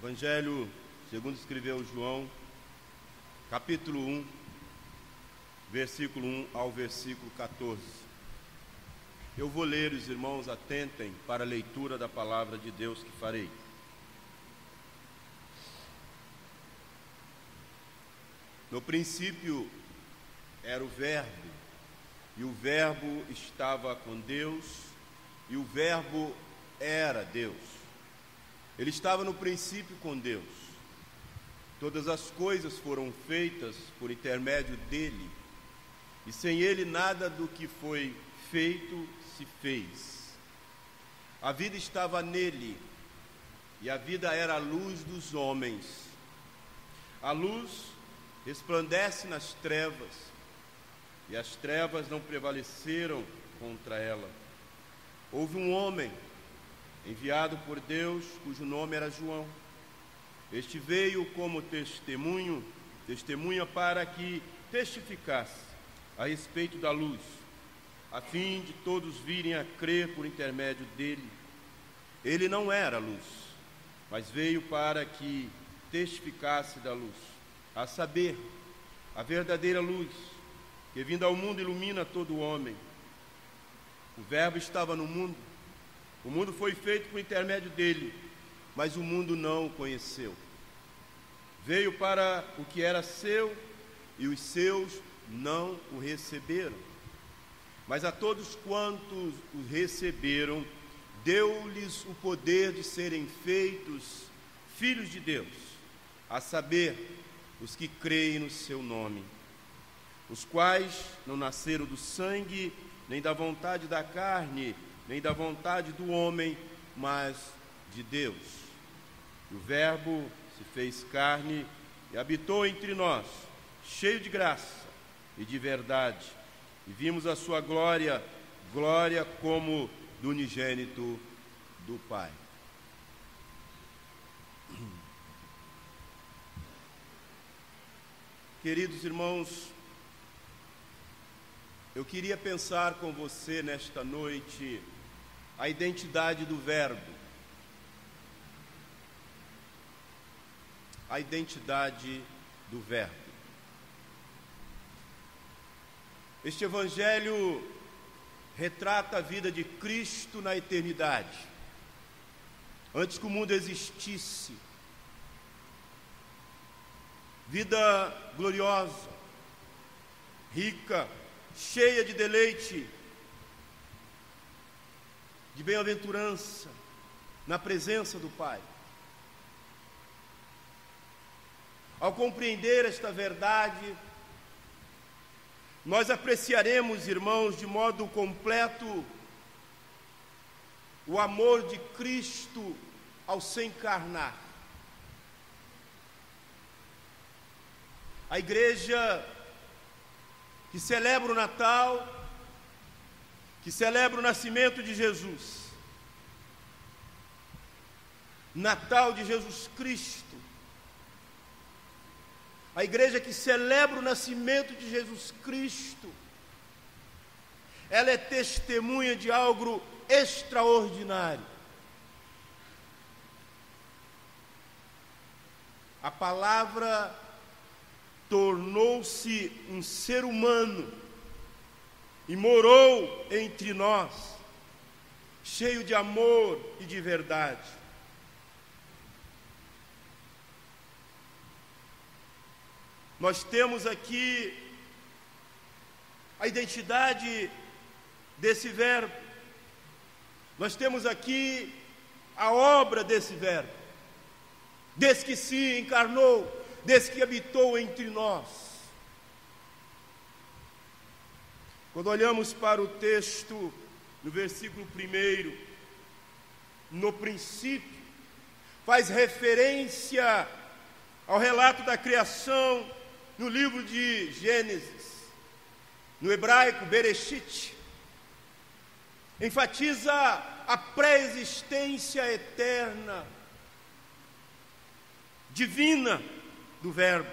Evangelho segundo escreveu João, capítulo 1, versículo 1 ao versículo 14. Eu vou ler, os irmãos atentem para a leitura da palavra de Deus que farei. No princípio era o Verbo, e o Verbo estava com Deus, e o Verbo era Deus. Ele estava no princípio com Deus. Todas as coisas foram feitas por intermédio dele, e sem ele nada do que foi feito se fez. A vida estava nele, e a vida era a luz dos homens. A luz resplandece nas trevas, e as trevas não prevaleceram contra ela. Houve um homem enviado por Deus, cujo nome era João. Este veio como testemunha para que testificasse a respeito da luz, a fim de todos virem a crer por intermédio dele. Ele não era luz, mas veio para que testificasse da luz, a saber, a verdadeira luz, que vindo ao mundo ilumina todo homem. O Verbo estava no mundo, o mundo foi feito por intermédio dele, mas o mundo não o conheceu. Veio para o que era seu, e os seus não o receberam. Mas a todos quantos o receberam, deu-lhes o poder de serem feitos filhos de Deus, a saber, os que creem no seu nome, os quais não nasceram do sangue, nem da vontade da carne, nem da vontade do homem, mas de Deus. E o Verbo se fez carne e habitou entre nós, cheio de graça e de verdade, e vimos a sua glória, glória como do unigênito do Pai. Queridos irmãos, eu queria pensar com você nesta noite a identidade do Verbo. A identidade do Verbo. Este Evangelho retrata a vida de Cristo na eternidade, antes que o mundo existisse. Vida gloriosa, rica, cheia de deleite, de bem-aventurança, na presença do Pai. Ao compreender esta verdade, nós apreciaremos, irmãos, de modo completo, o amor de Cristo ao se encarnar. A igreja que celebra o Natal, que celebra o nascimento de Jesus, Natal de Jesus Cristo, a igreja que celebra o nascimento de Jesus Cristo, ela é testemunha de algo extraordinário. A palavra tornou-se um ser humano e morou entre nós, cheio de amor e de verdade. Nós temos aqui a identidade desse Verbo, nós temos aqui a obra desse Verbo, desse que se encarnou, desse que habitou entre nós. Quando olhamos para o texto, no versículo 1, no princípio, faz referência ao relato da criação no livro de Gênesis, no hebraico, Bereshit. Enfatiza a pré-existência eterna, divina, do Verbo.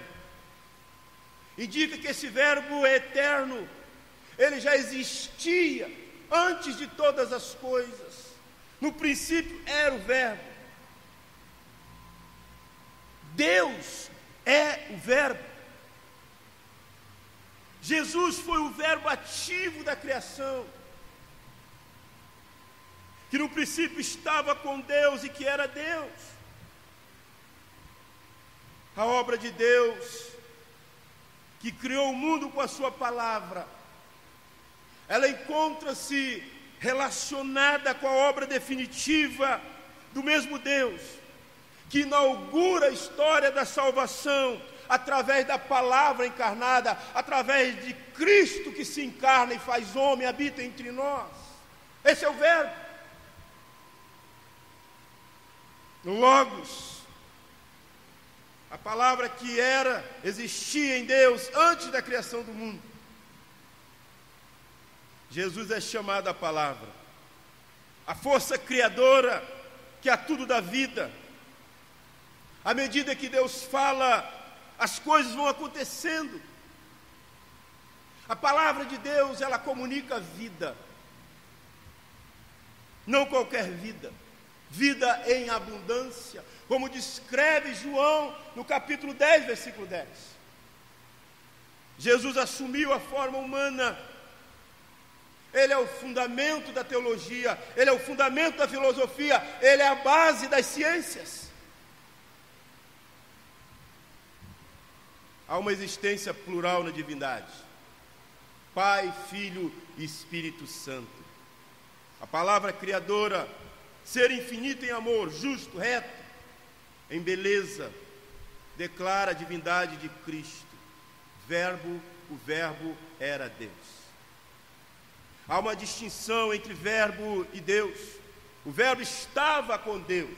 Indica que esse Verbo é eterno, ele já existia antes de todas as coisas. No princípio era o Verbo. Deus é o Verbo. Jesus foi o Verbo ativo da criação, que no princípio estava com Deus e que era Deus. A obra de Deus, que criou o mundo com a sua palavra, ela encontra-se relacionada com a obra definitiva do mesmo Deus, que inaugura a história da salvação através da palavra encarnada, através de Cristo que se encarna e faz homem, habita entre nós. Esse é o Verbo. Logos, a palavra que existia em Deus antes da criação do mundo. Jesus é chamado a palavra, a força criadora que a tudo dá vida. À medida que Deus fala, as coisas vão acontecendo. A palavra de Deus, ela comunica vida. Não qualquer vida, vida em abundância, como descreve João no capítulo 10, versículo 10. Jesus assumiu a forma humana. Ele é o fundamento da teologia, ele é o fundamento da filosofia, ele é a base das ciências. Há uma existência plural na divindade: Pai, Filho e Espírito Santo. A palavra criadora, ser infinito em amor, justo, reto, em beleza, declara a divindade de Cristo. O Verbo era Deus. Há uma distinção entre Verbo e Deus. O Verbo estava com Deus.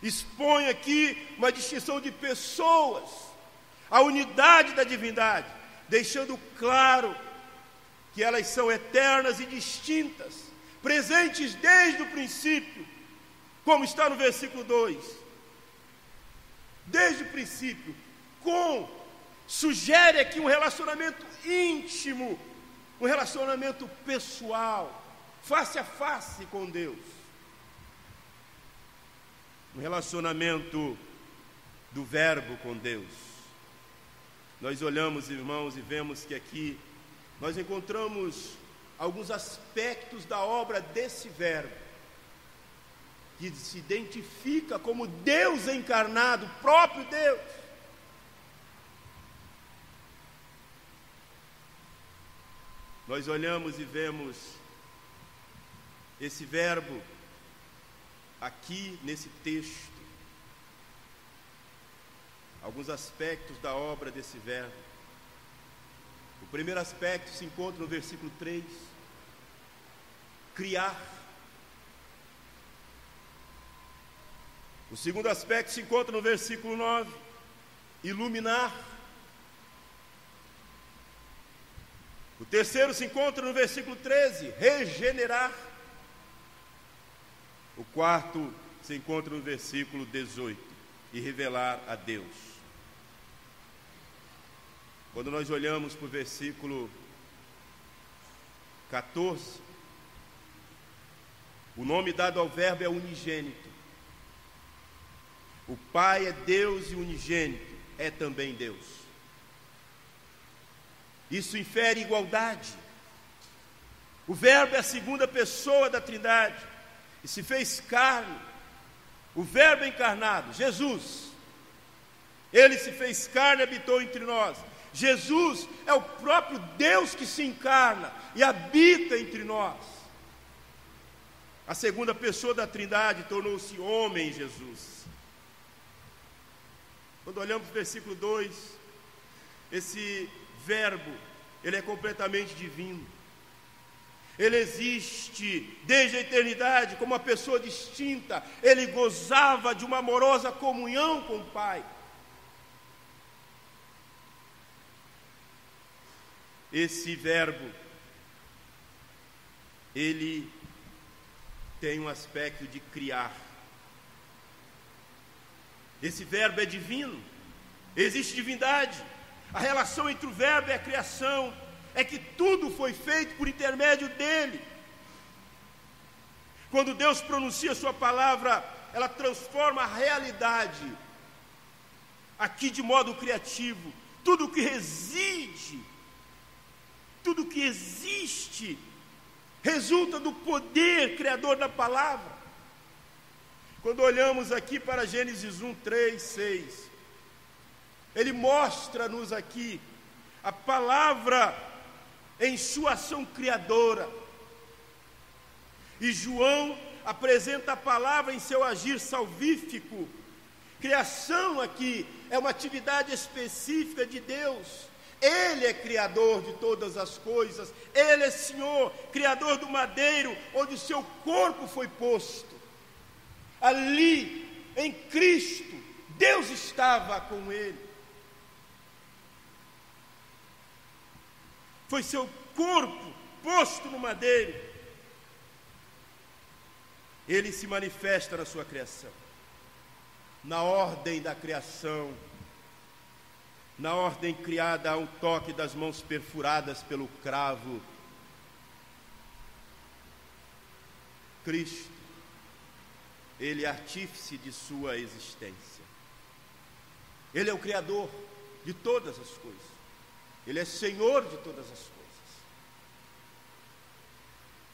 Expõe aqui uma distinção de pessoas, a unidade da divindade, deixando claro que elas são eternas e distintas, presentes desde o princípio, como está no versículo 2. Desde o princípio, sugere aqui um relacionamento íntimo, um relacionamento pessoal, face a face com Deus. Um relacionamento do Verbo com Deus. Nós olhamos, irmãos, e vemos que aqui nós encontramos alguns aspectos da obra desse Verbo, que se identifica como Deus encarnado, o próprio Deus. Nós olhamos e vemos esse Verbo aqui nesse texto. Alguns aspectos da obra desse Verbo. O primeiro aspecto se encontra no versículo 3. Criar. O segundo aspecto se encontra no versículo 9. Iluminar. O terceiro se encontra no versículo 13. Regenerar. O quarto se encontra no versículo 18. E revelar a Deus. Quando nós olhamos para o versículo 14, o nome dado ao Verbo é unigênito. O Pai é Deus e unigênito é também Deus. Isso infere igualdade. O Verbo é a segunda pessoa da Trindade e se fez carne. O Verbo encarnado, Jesus, ele se fez carne e habitou entre nós. Jesus é o próprio Deus que se encarna e habita entre nós. A segunda pessoa da Trindade tornou-se homem em Jesus. Quando olhamos para o versículo 2, esse Verbo, ele é completamente divino. Ele existe desde a eternidade como uma pessoa distinta. Ele gozava de uma amorosa comunhão com o Pai. Esse Verbo, ele tem um aspecto de criar. Esse Verbo é divino, existe divindade. A relação entre o Verbo e a criação é que tudo foi feito por intermédio dele. Quando Deus pronuncia sua palavra, ela transforma a realidade aqui de modo criativo, tudo que reside, tudo que existe, resulta do poder criador da palavra. Quando olhamos aqui para Gênesis 1, 3, 6, ele mostra-nos aqui a palavra em sua ação criadora. E João apresenta a palavra em seu agir salvífico. Criação aqui é uma atividade específica de Deus. Ele é criador de todas as coisas. Ele é Senhor, criador do madeiro, onde o seu corpo foi posto. Ali, em Cristo, Deus estava com ele. Foi seu corpo posto no madeiro. Ele se manifesta na sua criação. Na ordem da criação, na ordem criada, há um toque das mãos perfuradas pelo cravo. Cristo, ele é artífice de sua existência. Ele é o Criador de todas as coisas. Ele é Senhor de todas as coisas.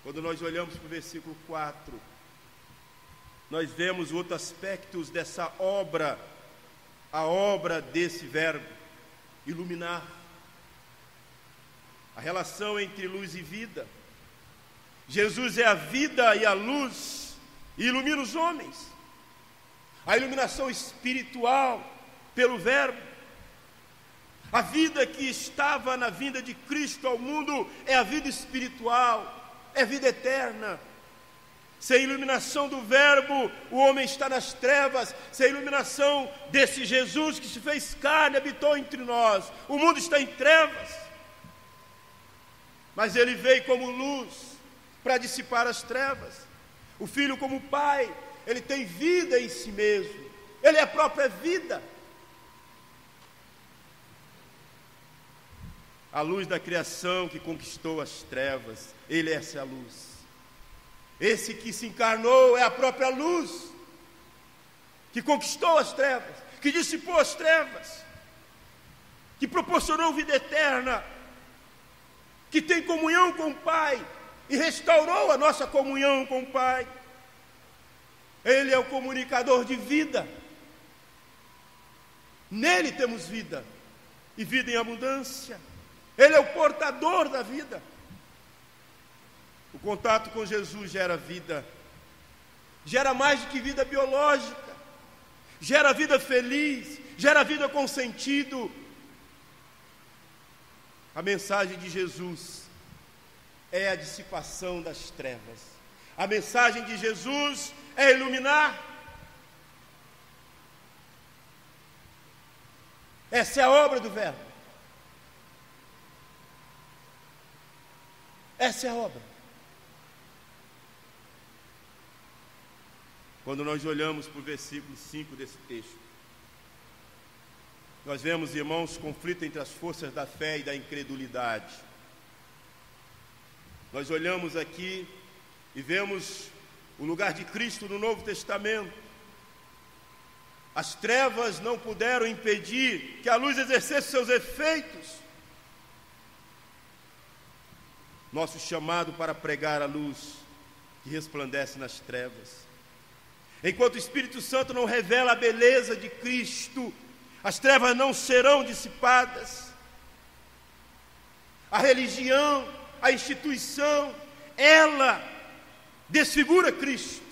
Quando nós olhamos para o versículo 4, nós vemos outro aspecto dessa obra, a obra desse verbo, iluminar. A relação entre luz e vida. Jesus é a vida e a luz, e ilumina os homens. A iluminação espiritual pelo verbo. A vida que estava na vinda de Cristo ao mundo é a vida espiritual, é vida eterna. Sem a iluminação do verbo, o homem está nas trevas. Sem a iluminação desse Jesus que se fez carne, habitou entre nós, o mundo está em trevas. Mas ele veio como luz para dissipar as trevas. O Filho como Pai, ele tem vida em si mesmo. Ele é a própria vida. A luz da criação que conquistou as trevas, ele é essa luz. Esse que se encarnou é a própria luz, que conquistou as trevas, que dissipou as trevas, que proporcionou vida eterna, que tem comunhão com o Pai e restaurou a nossa comunhão com o Pai. Ele é o comunicador de vida. Nele temos vida, e vida em abundância. Ele é o portador da vida. O contato com Jesus gera vida, gera mais do que vida biológica, gera vida feliz, gera vida com sentido. A mensagem de Jesus é a dissipação das trevas. A mensagem de Jesus é iluminar. Essa é a obra do Verbo. Essa é a obra. Quando nós olhamos para o versículo 5 desse texto, nós vemos, irmãos, conflito entre as forças da fé e da incredulidade. Nós olhamos aqui e vemos o lugar de Cristo no Novo Testamento. As trevas não puderam impedir que a luz exercesse seus efeitos. Nosso chamado para pregar a luz que resplandece nas trevas. Enquanto o Espírito Santo não revela a beleza de Cristo, as trevas não serão dissipadas. A religião, a instituição, ela desfigura Cristo.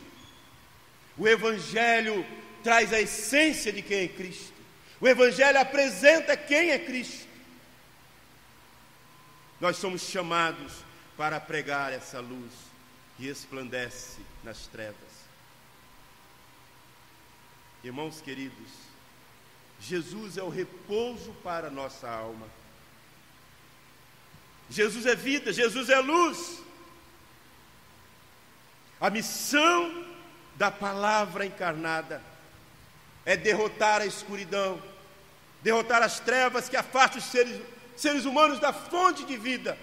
O Evangelho traz a essência de quem é Cristo. O Evangelho apresenta quem é Cristo. Nós somos chamados para pregar essa luz que resplandece nas trevas. Irmãos queridos, Jesus é o repouso para a nossa alma. Jesus é vida, Jesus é luz. A missão da palavra encarnada é derrotar a escuridão, derrotar as trevas que afastam os seres humanos da fonte de vida.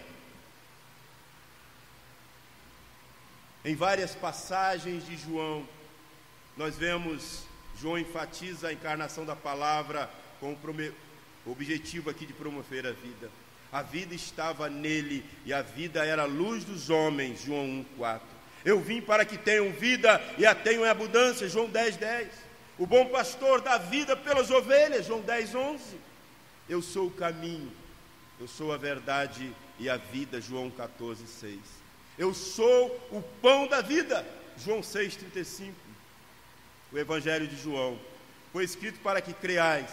Em várias passagens de João, nós vemos, João enfatiza a encarnação da palavra com o objetivo aqui de promover a vida. A vida estava nele e a vida era a luz dos homens, João 1,4. Eu vim para que tenham vida e a tenham em abundância, João 10,10. O bom pastor dá vida pelas ovelhas, João 10,11. Eu sou o caminho, eu sou a verdade e a vida, João 14,6. Eu sou o pão da vida, João 6,35. O Evangelho de João foi escrito para que creais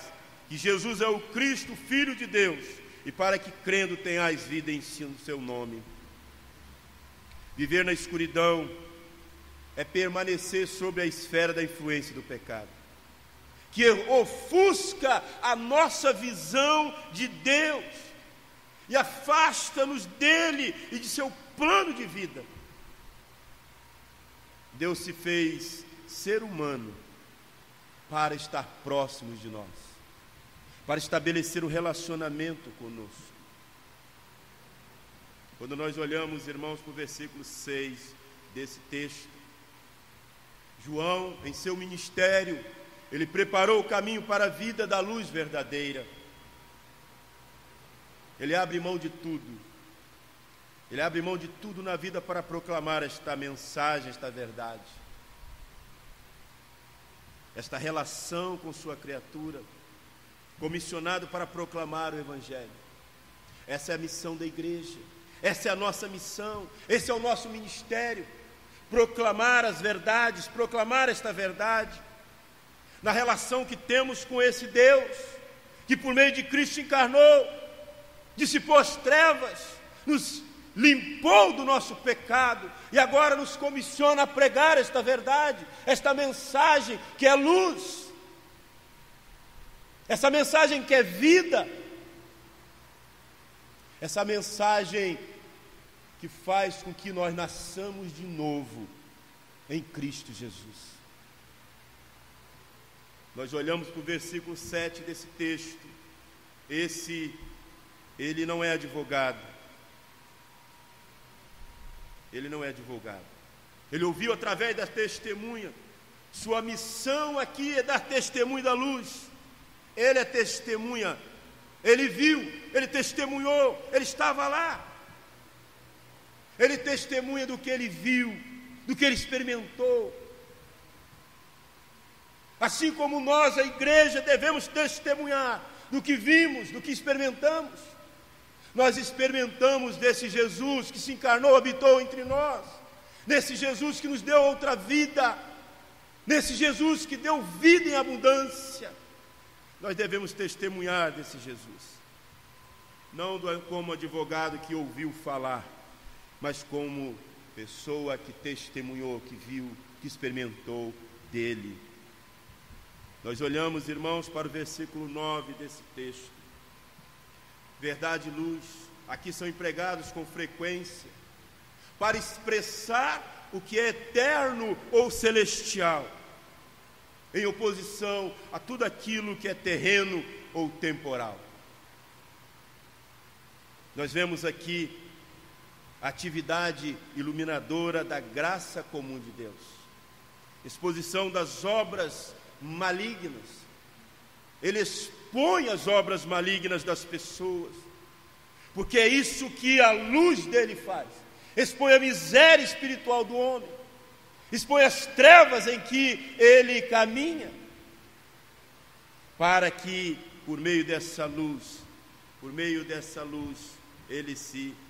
que Jesus é o Cristo, Filho de Deus, e para que crendo tenhais vida em seu nome. Viver na escuridão é permanecer sobre a esfera da influência do pecado, que ofusca a nossa visão de Deus e afasta-nos dele e de seu plano de vida. Deus se fez ser humano para estar próximo de nós, para estabelecer um relacionamento conosco. Quando nós olhamos, irmãos, para o versículo 6 desse texto, João, em seu ministério, ele preparou o caminho para a vida da luz verdadeira. Ele abre mão de tudo. Ele abre mão de tudo na vida para proclamar esta mensagem, esta verdade. Esta relação com sua criatura, comissionado para proclamar o Evangelho. Essa é a missão da igreja, essa é a nossa missão, esse é o nosso ministério, proclamar as verdades, proclamar esta verdade, na relação que temos com esse Deus, que por meio de Cristo encarnou, dissipou as trevas, nos limpou do nosso pecado, e agora nos comissiona a pregar esta verdade, esta mensagem que é luz, essa mensagem que é vida, essa mensagem que faz com que nós nasçamos de novo em Cristo Jesus. Nós olhamos para o versículo 7 desse texto. Ele não é advogado. Ele não é advogado. Ele ouviu através da testemunha. Sua missão aqui é dar testemunho da luz. Ele é testemunha. Ele viu, ele testemunhou, ele estava lá. Ele testemunha do que ele viu, do que ele experimentou. Assim como nós, a igreja, devemos testemunhar do que vimos, do que experimentamos. Nós experimentamos desse Jesus que se encarnou, habitou entre nós, nesse Jesus que nos deu outra vida, nesse Jesus que deu vida em abundância. Nós devemos testemunhar desse Jesus, não como advogado que ouviu falar, mas como pessoa que testemunhou, que viu, que experimentou dele. Nós olhamos, irmãos, para o versículo 9 desse texto. Verdade e luz, aqui são empregados com frequência para expressar o que é eterno ou celestial, em oposição a tudo aquilo que é terreno ou temporal. Nós vemos aqui a atividade iluminadora da graça comum de Deus, exposição das obras malignas. Ele expõe as obras malignas das pessoas, porque é isso que a luz dele faz. Expõe a miséria espiritual do homem, expõe as trevas em que ele caminha, para que por meio dessa luz, ele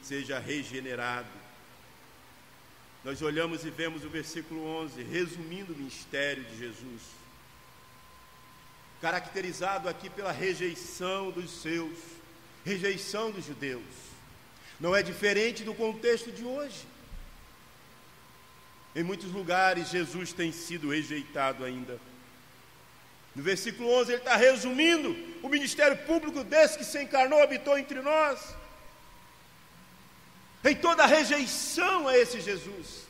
seja regenerado. Nós olhamos e vemos o versículo 11, resumindo o ministério de Jesus, caracterizado aqui pela rejeição dos seus, rejeição dos judeus. Não é diferente do contexto de hoje. Em muitos lugares Jesus tem sido rejeitado ainda. No versículo 11 ele está resumindo o ministério público desse que se encarnou, habitou entre nós, em toda a rejeição a esse Jesus.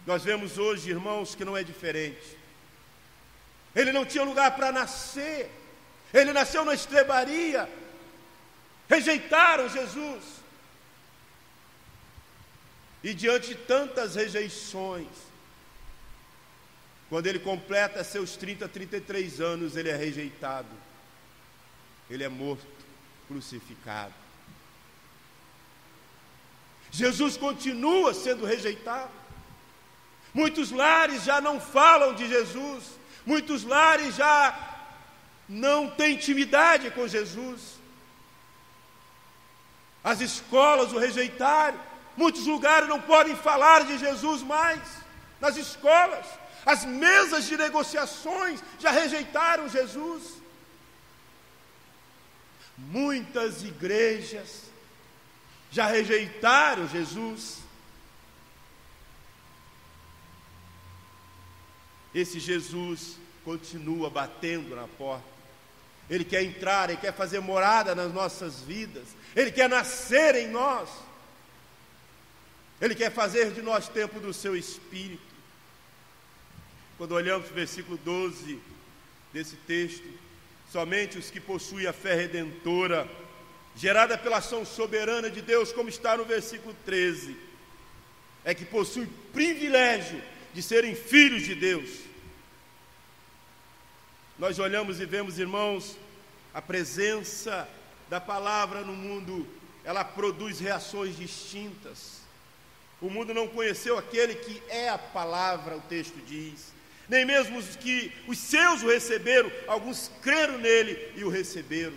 Nós vemos hoje, irmãos, que não é diferente. Ele não tinha lugar para nascer, ele nasceu na estrebaria, rejeitaram Jesus, e diante de tantas rejeições, Quando ele completa seus 33 anos, ele é rejeitado. Ele é morto, crucificado. Jesus continua sendo rejeitado. Muitos lares já não falam de Jesus. Muitos lares já não têm intimidade com Jesus. As escolas o rejeitaram. Muitos lugares não podem falar de Jesus mais. Nas escolas, as mesas de negociações já rejeitaram Jesus. Muitas igrejas já rejeitaram Jesus. Esse Jesus continua batendo na porta. Ele quer entrar, Ele quer fazer morada nas nossas vidas. Ele quer nascer em nós. Ele quer fazer de nós templo do seu Espírito. Quando olhamos para o versículo 12 desse texto, somente os que possuem a fé redentora, gerada pela ação soberana de Deus, como está no versículo 13, é que possuem o privilégio de serem filhos de Deus. Nós olhamos e vemos, irmãos, a presença da palavra no mundo, ela produz reações distintas. O mundo não conheceu aquele que é a palavra, o texto diz. Nem mesmo os que os seus o receberam, alguns creram nele e o receberam.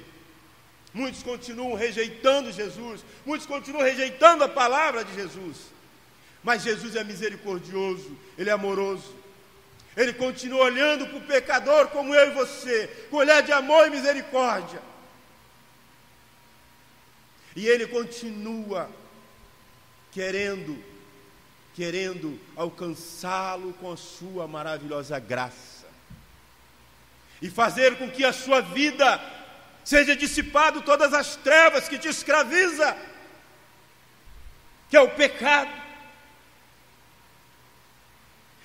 Muitos continuam rejeitando Jesus, muitos continuam rejeitando a palavra de Jesus. Mas Jesus é misericordioso, Ele é amoroso. Ele continua olhando para o pecador como eu e você, com olhar de amor e misericórdia. E Ele continua querendo alcançá-lo com a sua maravilhosa graça. E fazer com que a sua vida seja dissipado todas as trevas que te escraviza, que é o pecado.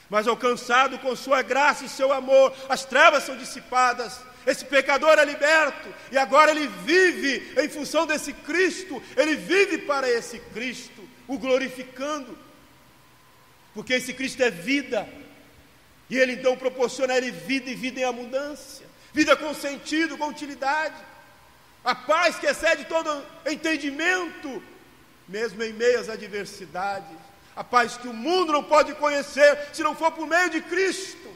Mas alcançado com sua graça e seu amor, as trevas são dissipadas, esse pecador é liberto, e agora ele vive em função desse Cristo, ele vive para esse Cristo, o glorificando, porque esse Cristo é vida, e Ele então proporciona a Ele vida e vida em abundância, vida com sentido, com utilidade, a paz que excede todo entendimento, mesmo em meio às adversidades, a paz que o mundo não pode conhecer, se não for por meio de Cristo.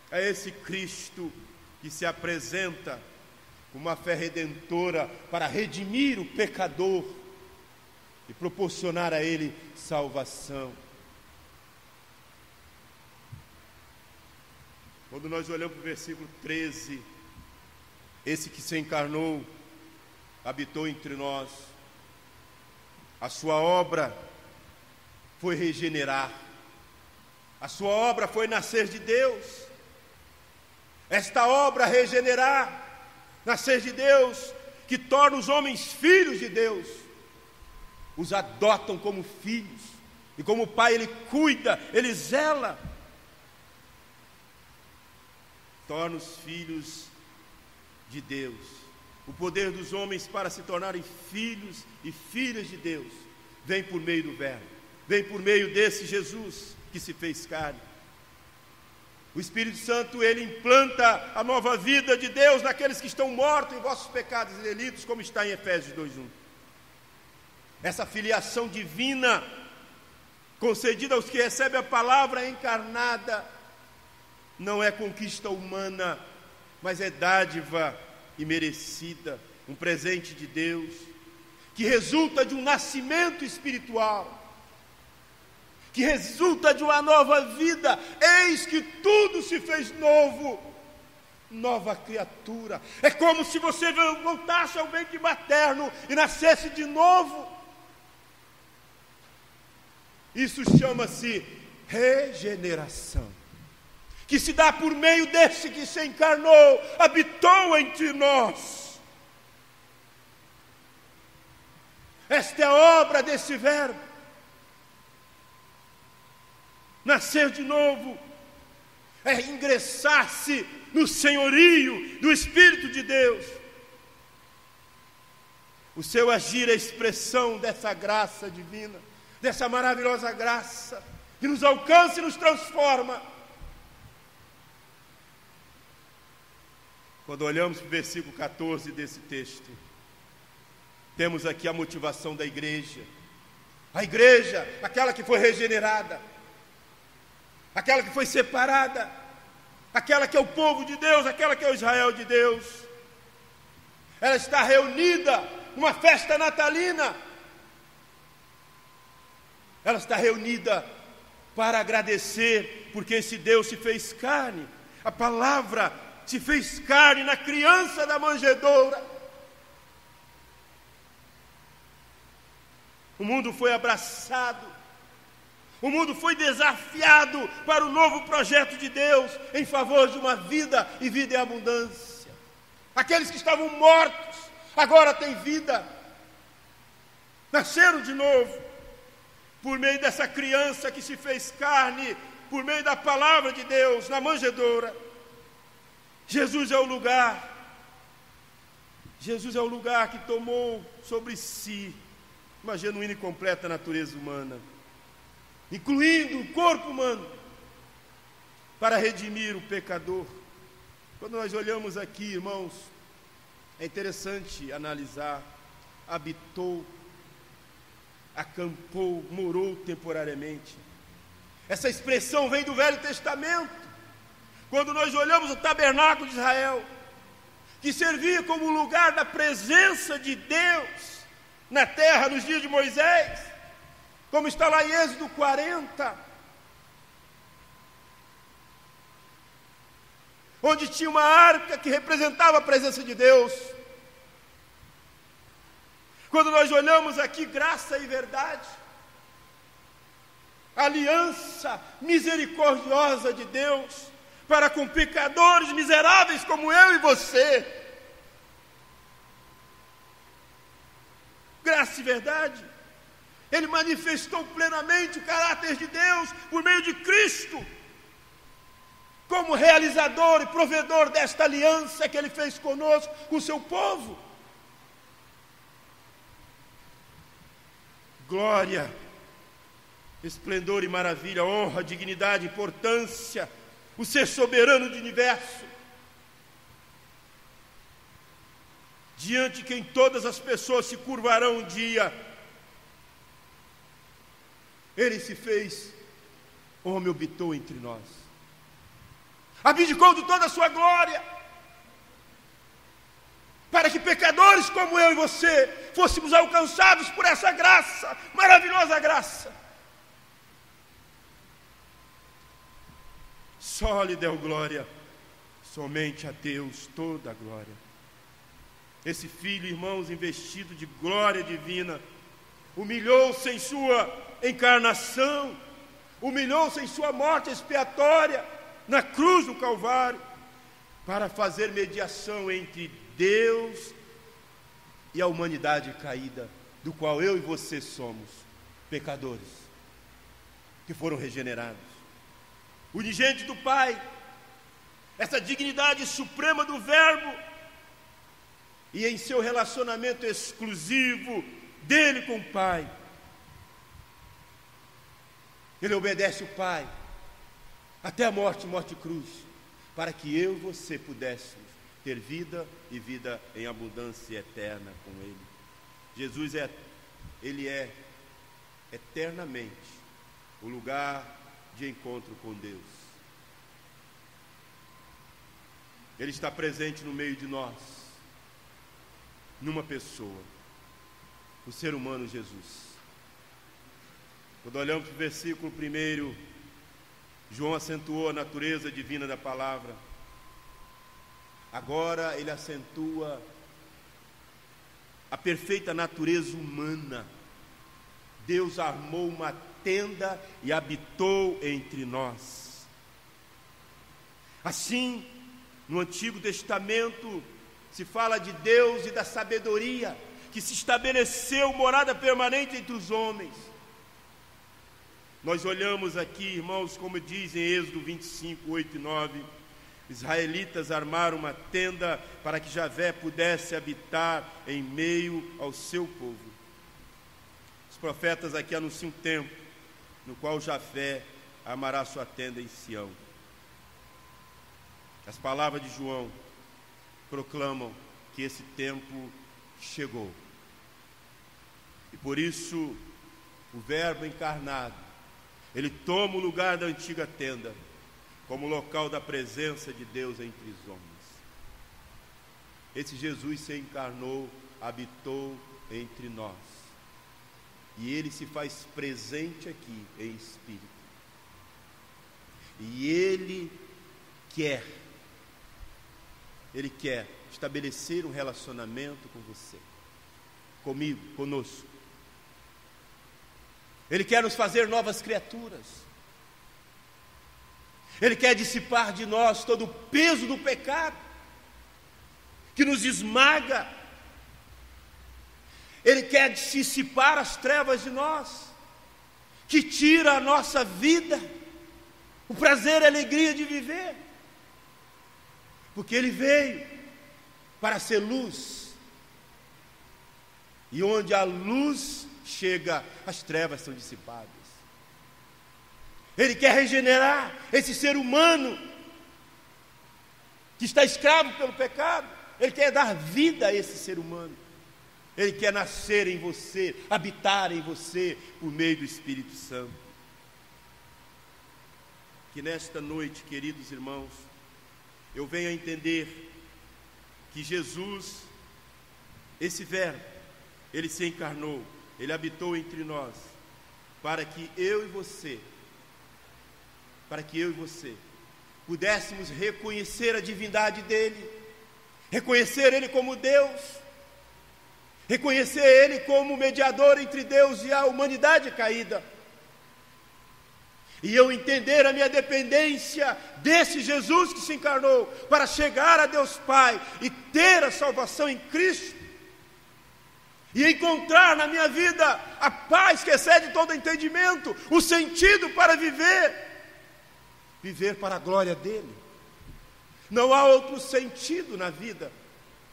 É esse Cristo que se apresenta com uma fé redentora para redimir o pecador e proporcionar a ele salvação. Quando nós olhamos para o versículo 13, esse que se encarnou, habitou entre nós, a sua obra foi regenerar, a sua obra foi nascer de Deus. Esta obra regenerar, nascer de Deus, que torna os homens filhos de Deus, os adotam como filhos, e como pai ele cuida, ele zela, torna os filhos de Deus. O poder dos homens para se tornarem filhos e filhas de Deus vem por meio do Verbo, vem por meio desse Jesus que se fez carne. O Espírito Santo, ele implanta a nova vida de Deus naqueles que estão mortos em vossos pecados e delitos, como está em Efésios 2:1. Essa filiação divina, concedida aos que recebem a palavra encarnada, não é conquista humana, mas é dádiva imerecida, um presente de Deus, que resulta de um nascimento espiritual, que resulta de uma nova vida. Eis que tudo se fez novo, nova criatura. É como se você voltasse ao ventre materno e nascesse de novo. Isso chama-se regeneração, que se dá por meio desse que se encarnou, habitou entre nós. Esta é a obra desse Verbo. Nascer de novo é ingressar-se no senhorio do Espírito de Deus. O seu agir é a expressão dessa graça divina, dessa maravilhosa graça, que nos alcança e nos transforma. Quando olhamos para o versículo 14 desse texto, temos aqui a motivação da igreja. A igreja, aquela que foi regenerada, aquela que foi separada, aquela que é o povo de Deus, aquela que é o Israel de Deus. Ela está reunida numa festa natalina. Ela está reunida para agradecer, porque esse Deus se fez carne. A palavra se fez carne na criança da manjedoura. O mundo foi abraçado, o mundo foi desafiado para o novo projeto de Deus em favor de uma vida e vida em abundância. Aqueles que estavam mortos agora têm vida, nasceram de novo, por meio dessa criança que se fez carne, por meio da palavra de Deus na manjedoura. Jesus é o lugar que tomou sobre si uma genuína e completa natureza humana, incluindo o corpo humano, para redimir o pecador. Quando nós olhamos aqui, irmãos, é interessante analisar: habitou, acampou, morou temporariamente. Essa expressão vem do Velho Testamento. Quando nós olhamos o tabernáculo de Israel, que servia como lugar da presença de Deus na terra nos dias de Moisés, como está lá em Êxodo 40, onde tinha uma arca que representava a presença de Deus. Quando nós olhamos aqui, graça e verdade, aliança misericordiosa de Deus para com pecadores miseráveis como eu e você. Graça e verdade. Ele manifestou plenamente o caráter de Deus por meio de Cristo, como realizador e provedor desta aliança que Ele fez conosco, com o seu povo. Glória, esplendor e maravilha, honra, dignidade, importância, o ser soberano do universo, diante de quem todas as pessoas se curvarão um dia. Ele se fez homem, habitou entre nós, abdicou de toda a sua glória, para que pecadores como eu e você fôssemos alcançados por essa graça, maravilhosa graça. Só lhe deu glória, somente a Deus toda a glória. Esse filho, irmãos, investido de glória divina, humilhou-se em sua encarnação, humilhou-se em sua morte expiatória na cruz do Calvário, para fazer mediação entre Deus e a humanidade caída, do qual eu e você somos pecadores, que foram regenerados. Unigênito do Pai, essa dignidade suprema do Verbo, e em seu relacionamento exclusivo dele com o Pai, ele obedece o Pai até a morte e cruz, para que eu e você pudéssemos ter vida e vida em abundância eterna com Ele. Jesus Ele é eternamente o lugar de encontro com Deus. Ele está presente no meio de nós, numa pessoa, o ser humano Jesus. Quando olhamos para o versículo 1, João acentuou a natureza divina da palavra. Agora ele acentua a perfeita natureza humana. Deus armou uma tenda e habitou entre nós. Assim, no Antigo Testamento se fala de Deus e da sabedoria, que se estabeleceu morada permanente entre os homens. Nós olhamos aqui, irmãos, como diz em Êxodo 25, 8 e 9, israelitas armaram uma tenda para que Javé pudesse habitar em meio ao seu povo. Os profetas aqui anunciam um tempo no qual Javé armará sua tenda em Sião. As palavras de João proclamam que esse tempo chegou. E por isso, o Verbo encarnado, ele toma o lugar da antiga tenda, como local da presença de Deus entre os homens. Esse Jesus se encarnou, habitou entre nós. E ele se faz presente aqui em espírito. E ele quer estabelecer um relacionamento com você, comigo, conosco. Ele quer nos fazer novas criaturas. Ele quer dissipar de nós todo o peso do pecado que nos esmaga. Ele quer dissipar as trevas de nós, que tira a nossa vida, o prazer e a alegria de viver. Porque ele veio para ser luz. E onde a luz chega, as trevas são dissipadas. Ele quer regenerar esse ser humano que está escravo pelo pecado. Ele quer dar vida a esse ser humano. Ele quer nascer em você, habitar em você por meio do Espírito Santo. Que nesta noite, queridos irmãos, eu venho a entender que Jesus, esse Verbo, ele se encarnou, ele habitou entre nós, para que eu e você pudéssemos reconhecer a divindade dele, reconhecer ele como Deus, reconhecer ele como mediador entre Deus e a humanidade caída, e eu entender a minha dependência desse Jesus que se encarnou para chegar a Deus Pai e ter a salvação em Cristo, e encontrar na minha vida a paz que excede todo entendimento, o sentido para viver para a glória dele. Não há outro sentido na vida,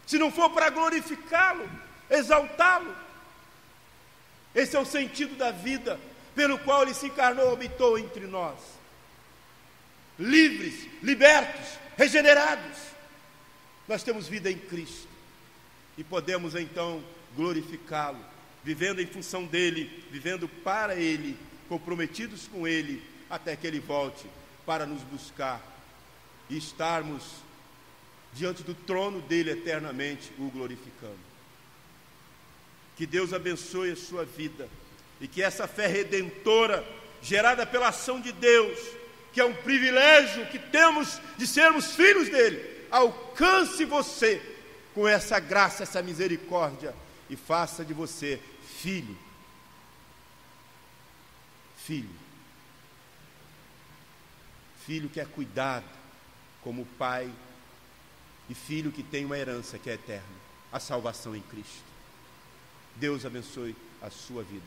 se não for para glorificá-lo, exaltá-lo. Esse é o sentido da vida, pelo qual ele se encarnou, habitou entre nós, livres, libertos, regenerados. Nós temos vida em Cristo, e podemos então glorificá-lo, vivendo em função dele, vivendo para ele, comprometidos com ele, até que ele volte para nos buscar, e estarmos diante do trono dele eternamente, o glorificando. Que Deus abençoe a sua vida, e que essa fé redentora, gerada pela ação de Deus, que é um privilégio que temos de sermos filhos dele, alcance você com essa graça, essa misericórdia, e faça de você filho. Filho que é cuidado como pai, e filho que tem uma herança que é eterna, a salvação em Cristo. Deus abençoe a sua vida.